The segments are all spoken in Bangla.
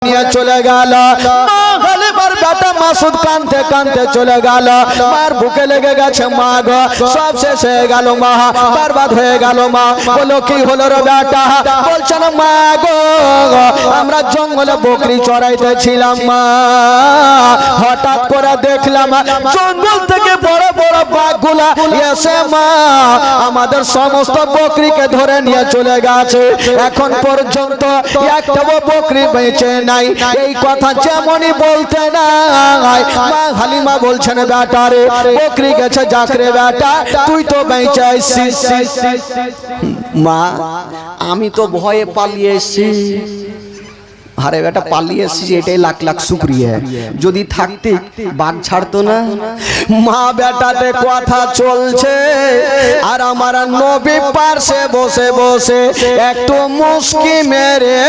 নিয়ে চলে গেল। মা হালিমার বেটা মাসুদ কাঁদতে কাঁদতে চলে গেল। মার বুকে লেগে গেছে। মা গো সব শেষ হয়ে গেল, মা বরবাদ হয়ে গেল। মা বলো কি হলো রে বেটা? বলছে না মা গো আমরা জঙ্গলে বকরি চড়াইতেছিলাম, মা হঠাৎ করে দেখলাম জঙ্গল থেকে বড় বড় বাঘগুলা এসে মা আমাদের সমস্ত বকরিকে ধরে নিয়ে চলে গেছে। এখন পর্যন্ত একটাও বকরি বেঁচে নাই। এই কথা যেমনই বলতে নাই, মা হালিমা বলছেন বেটা রে বকরি গেছে যাকরে বেটা তুই তো বেঁচে আসছিস। মা আমি তো ভয়ে পালিয়ে এসেছি। আরে বেটা পালিয়ে এসেছি এটাই লাখ লাখ শুকরিয়া, যদি থাকতে বাঘ ছাড়তো না। মা বেটাতে কথা চলছে আর আমার নবী পাশে বসে বসে একটু মুস্কি মেরে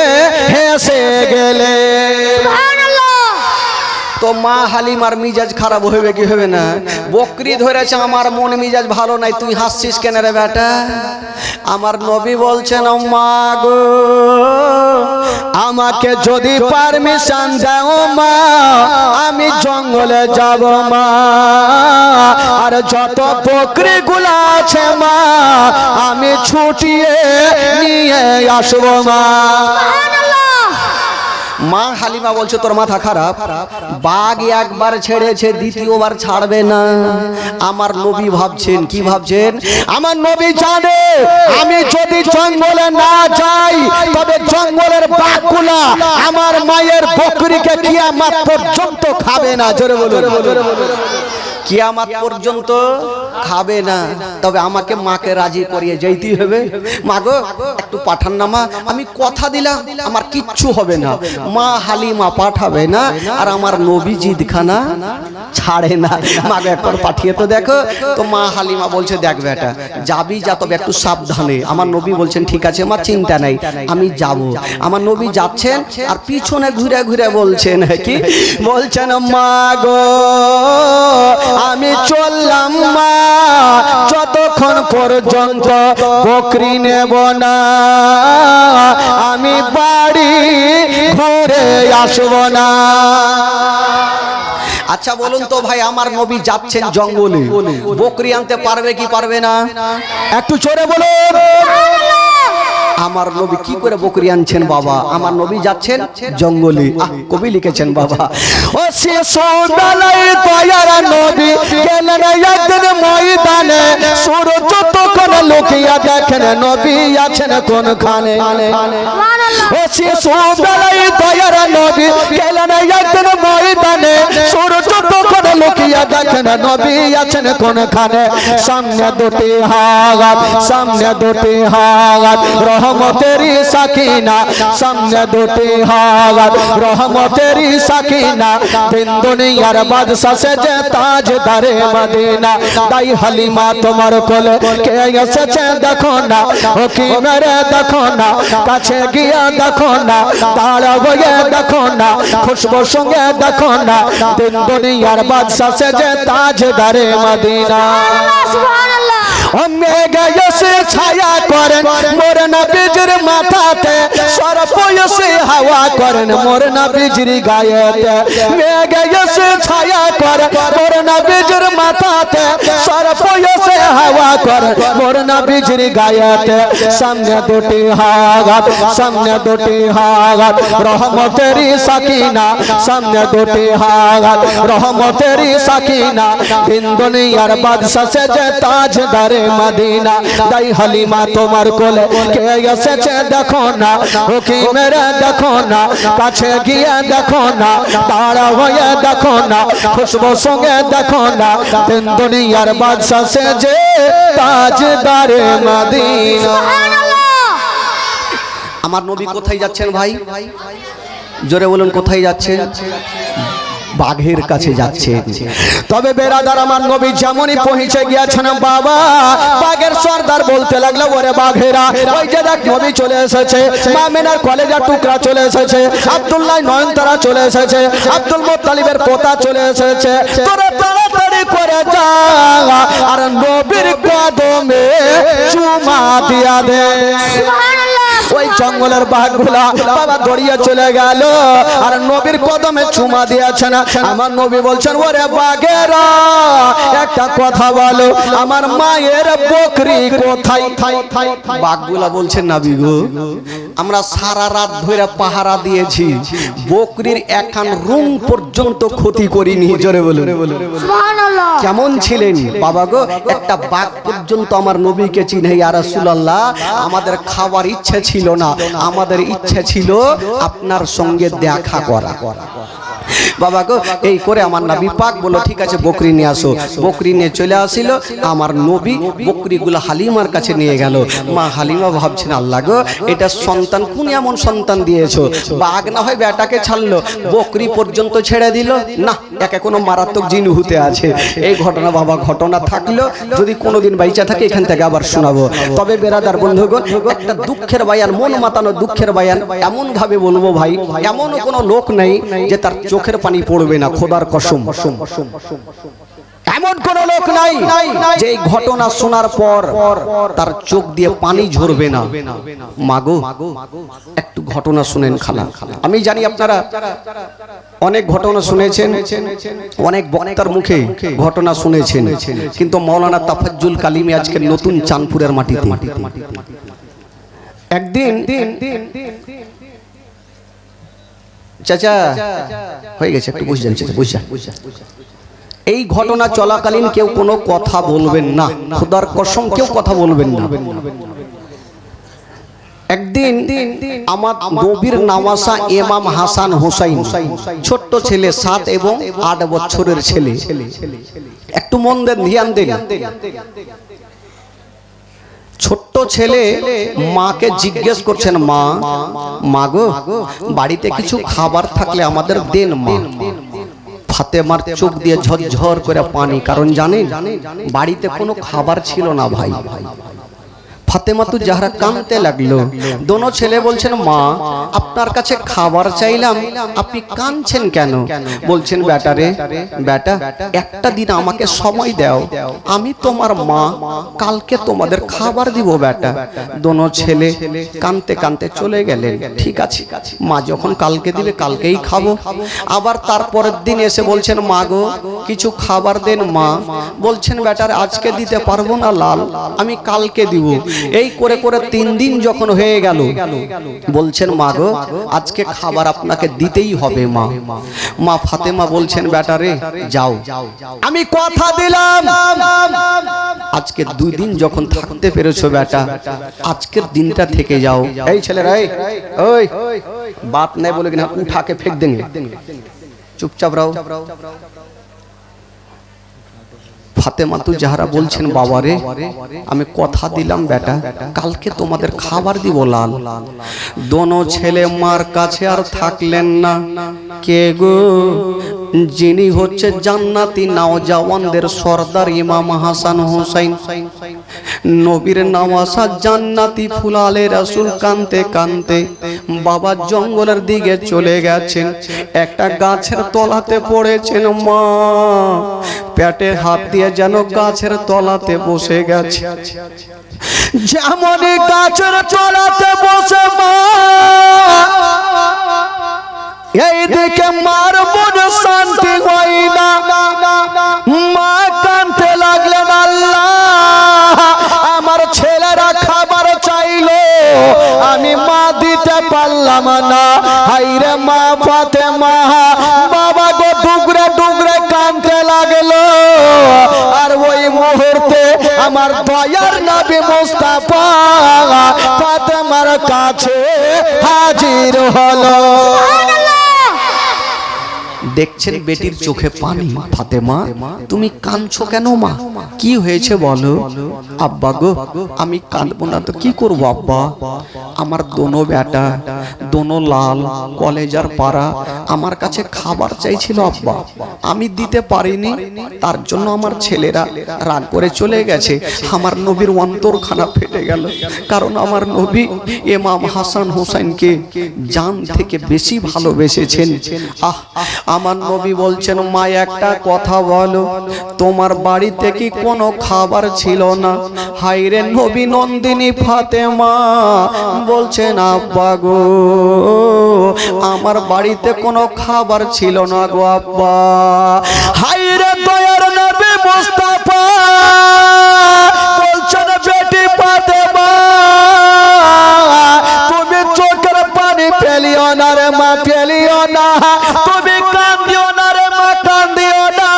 হেসে গেলে। তো মা হালিমার মিজাজ খারাপ হবে কি হবে না? বকরি ধরেছে, আমার মন মিজাজ ভালো নাই, তুই হাসছিস কেন রে বেটা? আমার নবী বলছেন মা গো আমাকে যদি পারমিশন দাও মা আমি জঙ্গলে যাব মা, আর যত বকরি গুলা আছে মা আমি ছুটিয়ে নিয়ে আসবো মা। মা হালিমা বলছে তোর মাথা খারাপ? বাঘ একবার ছেড়েছে দ্বিতীয়বার ছাড়বে না। আমার নবী ভাবছেন কি ভাবছেন? আমার নবী জানে আমি যদি জঙ্গলে না যাই তবে জঙ্গলের বাঘগুলা আমার মায়ের বকরিকে কিয়ামত পর্যন্ত খাবে না। জোরে বলুন কিয়ামত পর্যন্ত খাবে না। তবে আমাকে মাকে রাজি করিয়ে যেতেই হবে। মা গো একটু পাঠান না মা, আমি কথা দিলাম আমার কিচ্ছু হবে না। মা হালিমা পাঠাবে না আর আমার নবী জিদখানা ছাড়ে না। মাকে একবার পাঠিয়ে তো দেখো। তো মা হালিমা বলছে দেখ বেটা যাবি যা, তবে একটু সাবধানে। আমার নবী বলছেন ঠিক আছে মা চিন্তা নাই আমি যাব। আমার নবী যাচ্ছেন আর পিছনে ঘুরে ঘুরে বলছেন কি বলছেন মা গো আমি চললাম মা যতক্ষণ পর্যন্ত বকরি নেব না আমি বাড়ি ঘুরে আসব না। আচ্ছা বলুন তো ভাই আমার নবী যাচ্ছেন জঙ্গলে, বকরি আনতে পারবে কি পারবে না? একটু জোরে বলুন। আমার নবী কি করে বকরি আনছেন বাবা? আমার নবী যাচ্ছেন জঙ্গলে। কবি লিখেছেন বাবা ও শিশুবেলায় দয়ার নবী গেলেন একদিন ময়দানে, সূর্য তখন লুকিয়ে দেখেন নবী আছেন কোনখানে। ও শিশুবেলায় দয়ার নবী গেলেন একদিন ময়দানে, সূর্য তখন লুকিয়ে দেখেন নবী আছেন কোনখানে। সামনে দুটি হাত, সামনে দুটি হাত রহমতেরি সাকিনা, সামনে দুটি হাত রহমতেরি সাকিনা, দিন দুনিয়ার বাদশা সেজে তাজদারে মদিনা। তাই হালিমা তোমার কোলে কে এসেছে দেখো না, ও কি মেরে দেখো না, কাছে গিয়া দেখো না, তারা বয়ে দেখো না, খুশবু সঙ্গে দেখো না, দিন দুনিয়ার বাদশা সেজে তাজদারে মদিনা। মেঘে এসে ছায়া করেন মোর নবীজির মাথাতে, সর্প এসে হাওয়া করেন মোর নবীজির গায়েতে। মেঘে এসে ছায়া করেন মোর নবীজির মাথাতে, সর্প এসে হাওয়া করেন মোর নবীজির গায়েতে। সামনে দুটি হাত, সামনে দুটি হাত রহমতেরি সাকিনা, সামনে দুটি হাত রহমতেরি সাকিনা, দিন দুনিয়ার বাদশা সেজে তাজদারে মদিনা। তাই হালিমা তোমার কোলে কে এসেছে দেখো না, ও কি মেরে দেখো না, কাছে গিয়ে দেখো না, তারা হয়ে দেখো না, খুশবু সঙ্গে দেখো না, দিন দুনিয়ার বাদশা সেজে তাজদারে মদিনা। আমার নবী কোথায় যাচ্ছেন ভাই? জোরে বলুন কোথায় যাচ্ছেন? বাঘের কাছে যাচ্ছে। তবে বেরাদার আমার নবী যেমনই পৌঁছে গিয়েছেন বাবা, বাঘের সর্দার বলতে লাগলো ওরে বাঘেরা ওই যে দেখ নবী চলে এসেছে, মামিনার কলেজার টুকরা চলে এসেছে, আব্দুল্লাহ নয়নতারা চলে এসেছে, আব্দুল মুত্তালিবের পোতা চলে এসেছে, তোরা তাড়াতাড়ি করে যা আর নবীর কদমে চুমা দিয়া দে। ওই জঙ্গলের বাঘগুলা বাবা দড়িয়ে চলে গেল আর নবীর কদমে চুমা দিয়েছে না। আমার নবী বলছেন ওরে বাঘেরা একটা কথা বলো, আমার মায়ের বকরি কোথায়? বাঘগুলা বলছেন নবী গো, আমরা সারা রাত ধরে পাহারা দিয়েছি, বকরির একান রুম পর্যন্ত ক্ষতি করিনি। জোরে বলুন সুবহানাল্লাহ। কেমন ছিলেন বাবা গো, একটা বাঘ পর্যন্ত আমার নবীকে চিনে। ইয়া রাসূলুল্লাহ, আমাদের খাবার ইচ্ছে ছিল না, আমাদের ইচ্ছে ছিল আপনার সঙ্গে দেখা করা। বাবা গো, এই করে আমার নবী পাক বলল ঠিক আছে বকরি নিয়ে আসো। বকরি নিয়ে চলে আসিল। আমার নবী বকরিগুলো হালিমার কাছে নিয়ে গেল। মা হালিমা ভাবছেন আল্লাহ গো, এটা সন্তান কোন এমন সন্তান দিয়েছো, বাঘ না হয় বেটাকে ছাড়লো, বকরি পর্যন্ত ছেড়ে দিল না, একে কোনো মারাত্মক জিন হতে আছে। এই ঘটনা বাবা ঘটনা থাকলো, যদি কোনোদিন বাইচা থাকে এখান থেকে আবার শোনাবো। তবে বেরাদার বন্ধুগণ, একটা দুঃখের বায়ান, মন মাতানো দুঃখের বায়ান এমন ভাবে বলবো ভাই, এমন কোনো লোক নেই যে তার চোখের পানি পড়বে না, খোদার কসম। এমন কোন লোক নাই যে এই ঘটনা শোনার পর তার চোখ দিয়ে পানি ঝরবে না। মাগো একটু ঘটনা শুনেন খালা। আমি জানি আপনারা অনেক ঘটনা শুনেছেন, অনেক বক্তার মুখে ঘটনা শুনেছেন, কিন্তু মাওলানা তাফাজ্জুল কালিমি আজকে নতুন চাঁদপুরের মাটিতে একদিন চাচা হয়ে গেছে, একটু বুঝছেন চাচা, বুঝছেন এই ঘটনা চলাকালীন কেউ কোনো কথা বলবেন না, খোদার কসম কেউ কথা বলবেন না। একদিন আমার নবীর নামাসা ইমাম হাসান হোসাইন, ছোট্ট ছেলে 7 এবং 8 বছরের ছেলে, একটু মন দেন, ধ্যান দেন। ছোট্ট ছেলে মাকে জিজ্ঞেস করছেন, মা গো বাড়িতে কিছু খাবার থাকলে আমাদের দেন মা। ফাতেমার চোখ দিয়ে ঝরঝর করে পানি, কারণ জানেন বাড়িতে কোনো খাবার ছিল না ভাই। ফাতেমা তো জাহরা কাঁদতে লাগলো। দোনো ছেলে বলছেন, মা আপনার কাছে খাবার চাইলাম, আপনি কাঁদছেন কেন? বলছেন, বেটা রে বেটা, একটা দিন আমাকে সময় দাও, আমি তোমার মা, কালকে তোমাদের খাবার দিব বেটা। দোনো ছেলে কাঁদতে কাঁদতে চলে গেলেন। ঠিক আছে, মা যখন কালকে দিবে কালকেই খাবো। আবার তারপরের দিন এসে বলছেন, মা গো কিছু খাবার দেন মা। বলছেন, বেটার আজকে দিতে পারবো না লাল, আমি কালকে দিব। এই করে করে 3 দিন যখন হয়ে গেল, বলছেন, মা গো আজকে খাবার আপনাকে দিতেই হবে মা। মা ফাতেমা বলছেন, বেটা রে যাও, আমি কথা দিলাম আজকে 2 দিন যখন থাকতে পেরেছো বেটা, আজকের দিনটা থেকে যাও। এই ছেলেরা, ওই বাত নাই বলে কিনা উঠাকে ফেক দেंगे, চুপচাপ রাও। ফাতেমা তু জাহরা বলছেন, বাবা রে আমি কথা দিলাম বেটা, কালকে তোমাদের খাবার দিব লাল। দোনো ছেলে মার কাছে আর থাকলেন না। কে গো? যিনি হচ্ছে জান্নাতি নওজওয়ানদের সর্দার ইমাম হাসান হোসেন। নবীর নামাসা জান্নাতি ফুলালে রাসূল কানতে কানতে বাবা জঙ্গলের দিকে চলে গেছেন। একটা গাছের তলাতে পড়েছেন মা, পেটে হাত দিয়ে যেন গাছের তলাতে বসে গেছে। যেমন গাছের তলাতে বসে মা, এইদিকে মার মনে শান্তি হয় না। মা কাঁদতে লাগলেন, আল্লাহ আমার ছেলেরা খাবার চাইলো, আমি মা দিতে পারলাম না। হাইরে মা ফাতেমা, বাবা গো ডুগরে ডুগরে কাঁদতে লাগলো। আর ওই মুহূর্তে আমার দয়ার নবী মুস্তাফা ফাতেমার কাছে হাজির হলো। দেখছেন বেটির চোখে পানি। ফাতেমা তুমি কাঁদছো কেন মা? কি হয়েছে বলো? আব্বা গো আমি কাঁদবো না তো কি করবো আব্বা, আমার দোনো বেটা, দোনো লাল কলেজার পাড়া আমার কাছে খাবার চাইছিল আব্বা, আমি দিতে পারিনি, তার জন্য আমার ছেলেরা রাগ করে চলে গেছে। আমার নবীর অন্তরখানা ফেটে গেল, কারণ আমার নবী ইমাম হাসান হোসেনকে জান থেকে বেশি ভালোবেসেছেন। আমার নবী বলছেন মা একটা কথা বলো, তোমার বাড়িতে কি কোনো খাবার ছিল না? হায়রে নবী নন্দিনী ফাতেমা বলছেন আব্বা গো, আমার বাড়িতে কোনো খাবার ছিল না গো আব্বা। হায়রে দয়ার নবী মুস্তাফা বলছেন বেটি ফাতেমা, তুমি চোখের পানি ফেলিও না রে মা, ফেলিও না, তুমি কান্দিও না রে মা, কান্দিও না,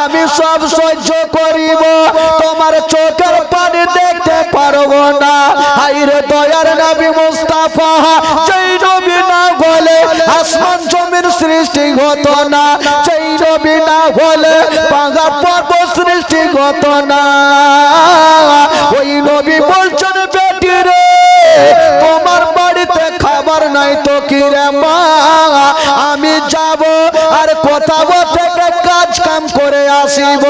আমি সব সহ্য করিব, তোমার চোখের পানি দেখতে পারবো না। হায়রে দয়ার নবী মুস্তাফা, যেই নবী না বলে আসমান জমির সৃষ্টি হতো না, যেই নবী না বলে পাহাড় পর্বত সৃষ্টি হতো না, ওই নবী বলছেন বেটি রে তোমার বাড়িতে খাবার নাই তো কি রে মা, আমি যাব আর কোথাও থেকে কাজ কাম করে আসিব,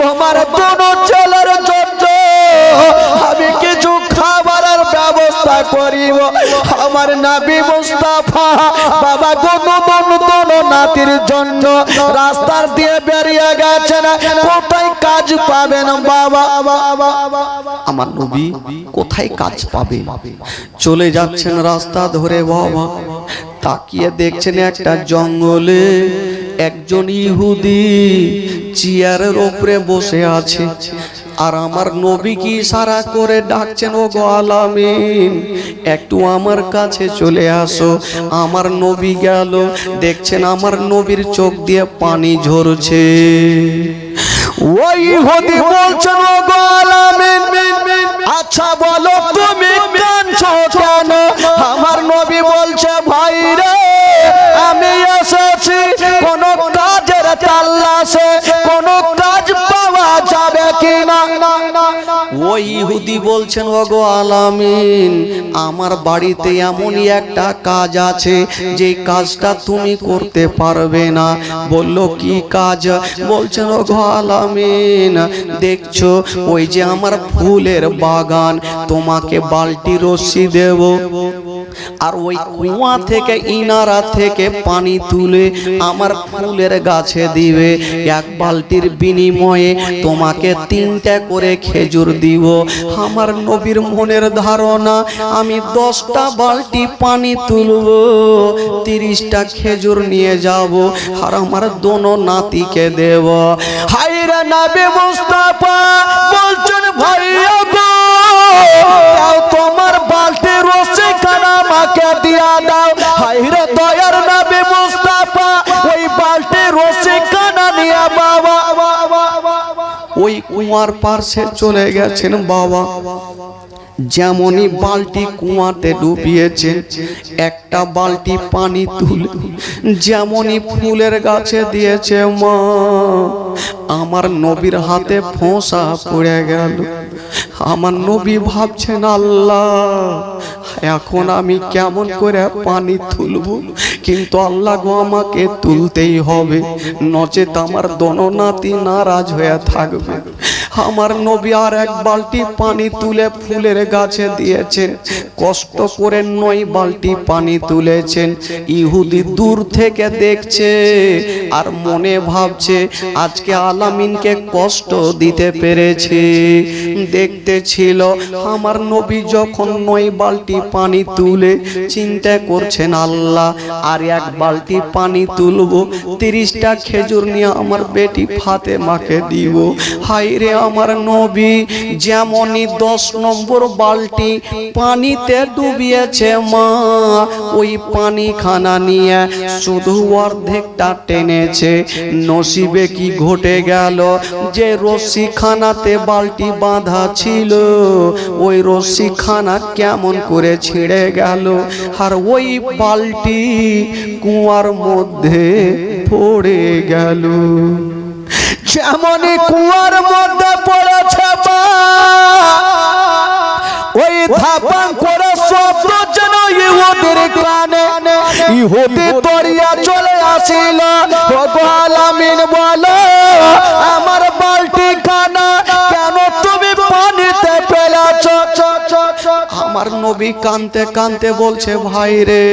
তোমার দুনো ছেলের জন্য আমি কিছু খাবারের ব্যবস্থা করিব। আমার নবী মুস্তাফা বাবা দুনো নাতির জন্য রাস্তার দিয়ে বেরিয়ে গেছেন, কোথায় কাজ পাবেন বাবা? আমার নবী কোথায় কাজ পাবে? চলে যাচ্ছেন রাস্তা ধরে বাবা, তাকিয়ে দেখছেন একটা জঙ্গলে একজন ইহুদি চেয়ারের উপরে বসে আছে, আর আমার নবী কি ইশারা করে ডাকছেন ও গো আলামিন একটু আমার কাছে চলে আসো। আমার নবী গেল, দেখছেন আমার নবীর চোখ দিয়ে পানি ঝরছে। ওই ইহুদি বলছেন ও গো আলামিন আচ্ছা বলো তুমি কাঁদছো কেন? আমার নবী বলছে ভাই রে আমি এসেছি কোন কাজের তাল্লাশে, কোন কাজ পাওয়া যাবে কিনা। ওই ইহুদি বলছেন ও গো আলামিন আমার বাড়িতে এমনই একটা কাজ আছে যে কাজটা তুমি করতে পারবে না। বলল কি কাজ? বলছেন ও গো আলামিন দেখছো ওই যে আমার ফুলের বাগান, তোমাকে বালতি রশ্মি দেব, আর ওই কুয়া থেকে ইনারা থেকে পানি তুলে আমার ফুলের গাছে দিবে, এক বালতির বিনিময়ে তোমাকে 3টা করে খেজুর দিব। আমার নবীর মনের ধারণা আমি 10টা বালতি পানি তুলব, 30টা খেজুর নিয়ে যাব আর আমার দোনো নাতিকে দেব। হায়রে নবী মুস্তাফা বলছেন ভাইয়া গো তোমার বালতি রশ্মি খানা আমাকে দিয়া দাও। হায়রে দয়ার নবী মুস্তাফা ওই বালতি রশ্মি খানা নিয়ে বাবা ওই কুয়ার পাশে চলে গেছেন বাবা। যেমনই বালতি কুয়াতে ডুবিয়েছেন, একটা বালতি পানি তুলে যেমনই ফুলের গাছে দিয়েছে মা, আমার নবীর হাতে ফোঁসা পড়ে গেল। আমার নবী ভাবছেন আল্লাহ এখন আমি কেমন করে পানি তুলব, কিন্তু আল্লাহ গো আমাকে তুলতেই হবে, নচেত আমার দোনো নাতি নারাজ হয়ে থাকবে। আমার নবী আর এক বালতি পানি তুলে ফুলের গাছে দিয়েছেন, কষ্ট করে 9 বালতি পানি তুলেছেন। ইহুদি দূর থেকে দেখছে আর মনে ভাবছে আজকে আলামিনকে কষ্ট দিতে পেরেছে। দেখতে ছিল আমার নবী যখন 9 বালতি পানি তুলে চিন্তা করছেন আল্লাহ আর এক বালতি পানি তুলবো, 30টা খেজুর নিয়ে আমার বেটি ফাতেমাকে দিব। হায়রে আমার নবী যেমনই 10 নম্বর বালতি পানিতে ডুবিয়েছে মা, ওই পানি খানা নিয়ে শুধু অর্ধেকটা টেনেছে। নসিবে কি ঘটে গেল, যে রশ্মি খানাতে বালতি বাঁধা ছিল ওই রশ্মি খানা কেমন করে ছিঁড়ে গেল, আর ওই বালতি কুয়ার মধ্যে পড়ে গেল। যেমনই কুয়ার মধ্যে পড়েছে ওই ধাপাং করে শব্দ যেন ইহুদির কানে, ইহুদি দরিয়া চলে আসিল। ওগো আলামিন বলো আমার বালতি খানা কেন তুমি পানিতে ফেলেছ? আমার নবী কাঁদতে কাঁদতে বলছে ভাই রে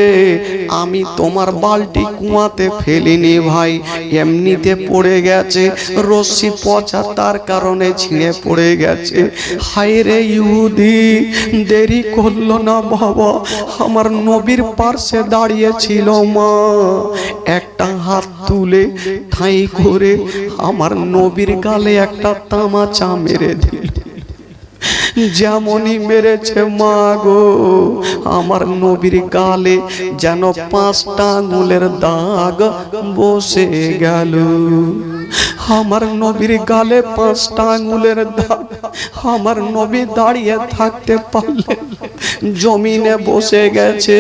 আমি তোমার বালতি কুয়াতে ফেলিনি ভাই, এমনিতে পড়ে গেছে, রশ্মি পচা তার কারণে ছিঁড়ে পড়ে গেছে। হায় রে ইহুদি দেরি করলো না বাবা, আমার নবীর পার্শ্বে দাঁড়িয়ে ছিল মা, একটা হাত তুলে ঠাঁই করে আমার নবীর গালে একটা তামাচা মেরে দিল। যেমনই মেরেছে মা গো, আমার নবীর গালে যেন 5টা আঙুলের দাগ বসে গেল। আমার নবীর গালে 5টা আঙুলের দাগ, আমার নবী দাঁড়িয়ে থাকতে পারলে জমিনে বসে গেছে।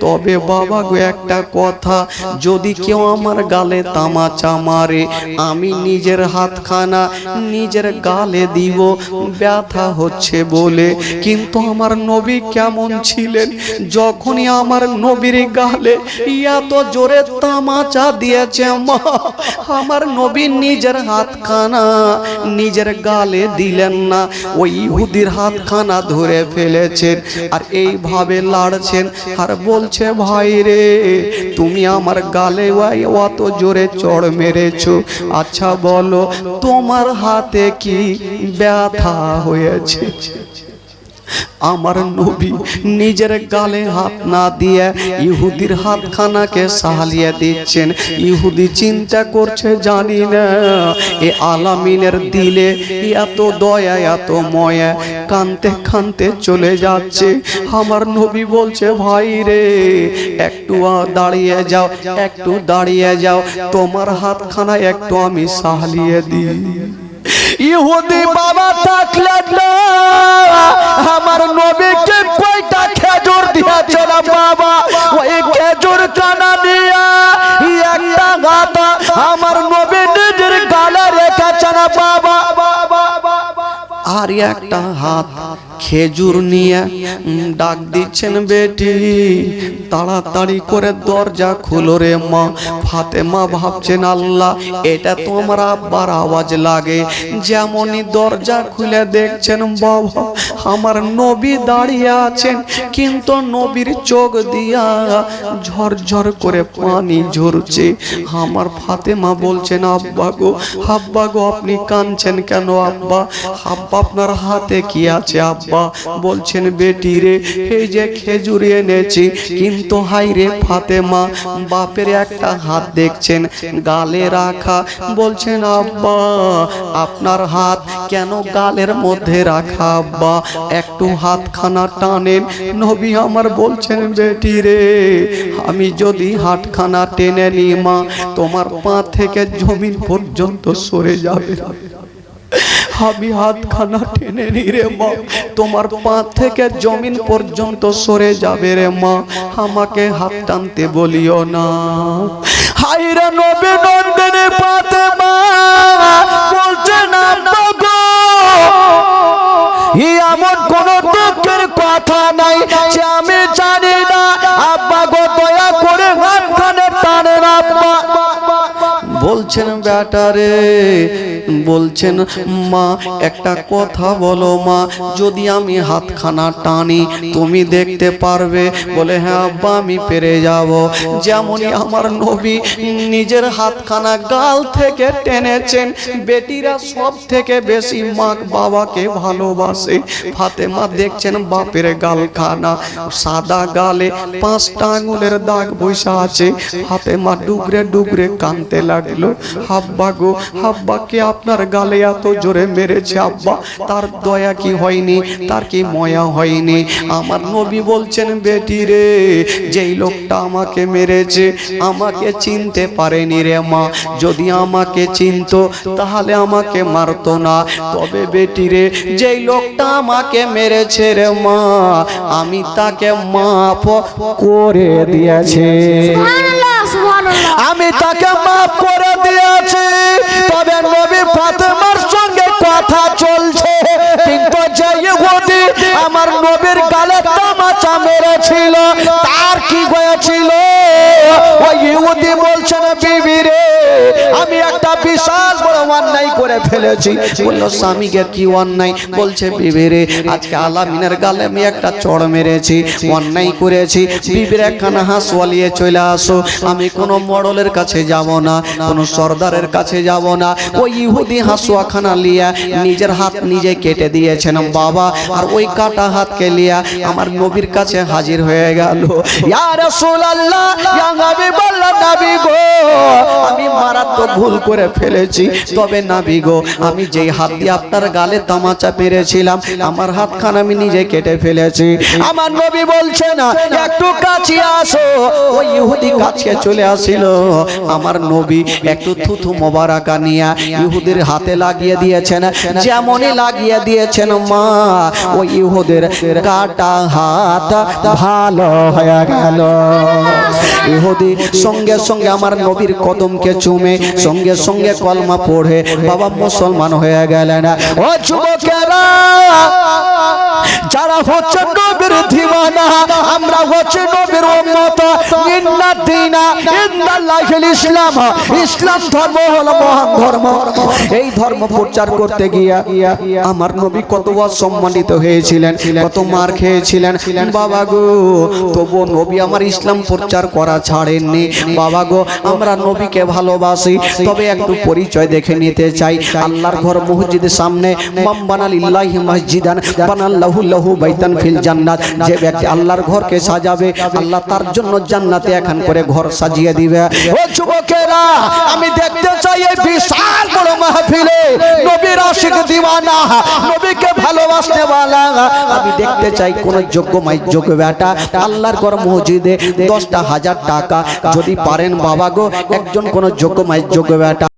তবে বাবা গো একটা কথা, যদি কেউ আমার গালে তামাচা মারে আমি নিজের হাতখানা নিজের গালে দিব ব্যথা হচ্ছে বলে। কিন্তু আমার নবী কেমন ছিলেন, যখনই আমার নবীর গালে এত জোরে তামাচা দিয়েছে মা, আমার নবী নিজের হাতখানা নিজের গালে দিলেন না, ওই ইহুদির হাতখানা ধরে ফেলেছেন আর এইভাবে লাড়ছেন আর বলছে ভাই রে তুমি আমার গালে অত জোরে চড় মেরেছো, আচ্ছা বলো তোমার হাতে কি ব্যথা হয়েছে? আমার নবী নিজের গালে হাত না দিয়ে ইহুদির হাতখানাকে সাহালিয়ে দিচ্ছেন। ইহুদি চিন্তা করছে জানি না এ আলামিনের দিলে এত দয়া এত ময়া, কানতে কানতে চলে যাচ্ছে। আমার নবী বলছে ভাই রে একটু দাঁড়িয়ে যাও, একটু দাঁড়িয়ে যাও, তোমার হাতখানা একটু আমি সাহালিয়ে দিই। ইহুদি বাবা থাকলে না আমার নবীকে কয়টা খেজুর দিয়েছে না বাবা, ওই খেজুর কানা দিয়া একটা গাতা আমার নবী নিজের গালে রেখেছে না বাবা, আর একটা হাত খেজুর নিয়ে ডাক দিচ্ছেন বেটি তাড়াতাড়ি করে দরজা খুলো রে মা। ফাতেমা ভাবছেন আল্লাহ এটা তো আমার আব্বার আওয়াজ লাগে। যেমনই দরজা খুলে দেখছেন বাবা আমার নবী দাঁড়িয়ে আছেন, কিন্তু নবীর চোখ দিয়া ঝরঝর করে পানি ঝরছে। আমার ফাতেমা বলছেন আব্বা গো আপনি কাঁদছেন কেন আব্বা? আব্বা আপনার হাতে কি আছে আব্বা? বলছেন বেটি রে এই যে খেজুর এনেছি, কিন্তু হাই রে ফাতেমা বাপের একটা হাত দেখছেন গালে রাখা। বলছেন আব্বা আপনার হাত কেন গালের মধ্যে রাখা আব্বা? একটু হাতখানা টানেন। নবী আমার বলছেন বেটি রে আমি যদি হাতখানা টেনে নি মা তোমার পা থেকে জমিন পর্যন্ত সরে যাবে। আমি হাতখানা টেনে নি রে মা তোমার পা থেকে জমিন পর্যন্ত সরে যাবে রে মা, আমাকে হাত টানতে বলিও না। হাই রে নবী নন্দিনী ফাতেমা বলছে না গো এমন কোন দুঃখের কথা নাই যে আমি জানি না। আব্বা গো দয়া করে হাতখানে টানেন আব্বা। বলছেন বেটারে বলছেন মা একটা কথা বলো মা, যদি আমি হাতখানা টানি তুমি দেখতে পারবে? বলে হ্যাঁ আব্বা আমি পেরে যাব। যেমনই আমার নবী নিজের হাতখানা গাল থেকে টেনেছেন। বেটিরা সব থেকে বেশি মা বাবাকে ভালোবাসে। ফাতেমা দেখছেন বাপের গালখানা সাদা গালে 5টা আঙুলের দাগ বসে আছে। ফাতেমা ডুগরে ডুগরে কাঁদতে লাগলো। আব্বা গো আব্বা কে আপনার গালে এত জোরে মেরেছে আব্বা? তার দয়া কি হয়নি, তার কি ময়া হয়নি? আমার নবী বলছেন বেটি রে যেই লোকটা আমাকে মেরেছে আমাকে চিনতে পারেনি রে মা, যদি আমাকে চিনতো তাহলে আমাকে মারতো না। তবে বেটি রে যেই লোকটা আমাকে মেরেছে রে মা আমি তাকে মাফ করে দিয়েছি, আমি তাকে মাফ করে দিয়েছি। তবে নবী ফাতেমার সঙ্গে কথা চলছে, কিন্তু যে ইহুদি আমার নবীর গালে তামাচা মেরেছিল তার কি হয়েছিল? ওই ইহুদি বলছেন বিবি রে আমি একটা বিশাল বড় অন্যায় করে ফেলেছি। বলল স্বামীকে কি অন্যায়? বলছে বিবি রে আজকে আলামিনের গালে আমি একটা চড় মেরেছি, অন্যায় করেছি। বিবির একখানা হাঁস ওয়ালিয়ে চলে আসো, আমি কোনো মডলের কাছে যাব না, কোনো সর্দারের কাছে যাব না। ওই ইহুদি হাঁসুয়াখানা লিয়া নিজের হাত নিজে কেটে দিয়েছেন বাবা, আর ওই কাটা হাতকে লিয়া আমার নবীর কাছে হাজির হয়ে গেল। ইয়া রাসূলুল্লাহ, ইয়া হাবিবাল্লাহ, নবী গো আমি মারাত্মক ভুল করে ফেলেছি, তবে নবী গো আমি যেই হাত দিয়ে আপনার গালে তামাচা মেরেছিলাম আমার হাতখানা আমি নিজে কেটে ফেলেছি। আমার নবী বলছে না একটু কাছে আসো। ওই ইহুদি কাছে চলে আসিল, আমার নবী একটু থুথু মোবারকা নিয়া ইহুদির হাতে লাগিয়ে দিয়েছেন। যেমনই লাগিয়ে দিয়েছেন মা, ওই ইহুদের কাটা হাত ভালো হয়ে গেল। ইহুদি সঙ্গে সঙ্গে আমার নবীর কদমকে চুমে সঙ্গে সঙ্গে কলমা পড়ে বাবা মুসলমান হয়ে গেলেন। ও যুবকেরা, যারা হচ্ছে নবীর দিওয়ানা, আমরা হচ্ছে নবীর উম্মত। ইন্না দীনা ইনদাল্লাহিল ইসলাম, ইসলাম ধর্ম হলো মহান ধর্ম। এই ধর্ম প্রচার করতে গিয়া আমার নবী কত সম্মানিত হয়েছিলেন, কত মার খেয়েছিলেন বাবা গো, তবু নবী আমার ইসলাম প্রচার করা ছাড়েননি। বাবা গো আমরা নবীকে ভালোবাসি, তবে একটু পরিচয় দেখে নিতে চাই। আল্লাহর ঘর মসজিদের সামনে মান বানালিল্লাহি মসজিদান বানাল্লাহু লাহু বাইতান ফিল জান্নাত, যে ব্যক্তি আল্লাহর ঘরকে সাজাবে আল্লাহ তার জন্য জান্নাতে এখন করে ঘর সাজিয়ে দিবে। ও যুবকেরা, আমি দেখতে চাই এই বিশাল বড় মাহফিলে নবীর আশিক দিওয়ানা, নবীকে ভালোবাসতে वाला আমি দেখতে চাই কোন যোগ্য মাই যোগ্য বেটা আল্লাহর ঘর মসজিদে 10,000 টাকা যদি পারেন বাবা গো, একজন কোন যোগ্য মাই যোগ্য বেটা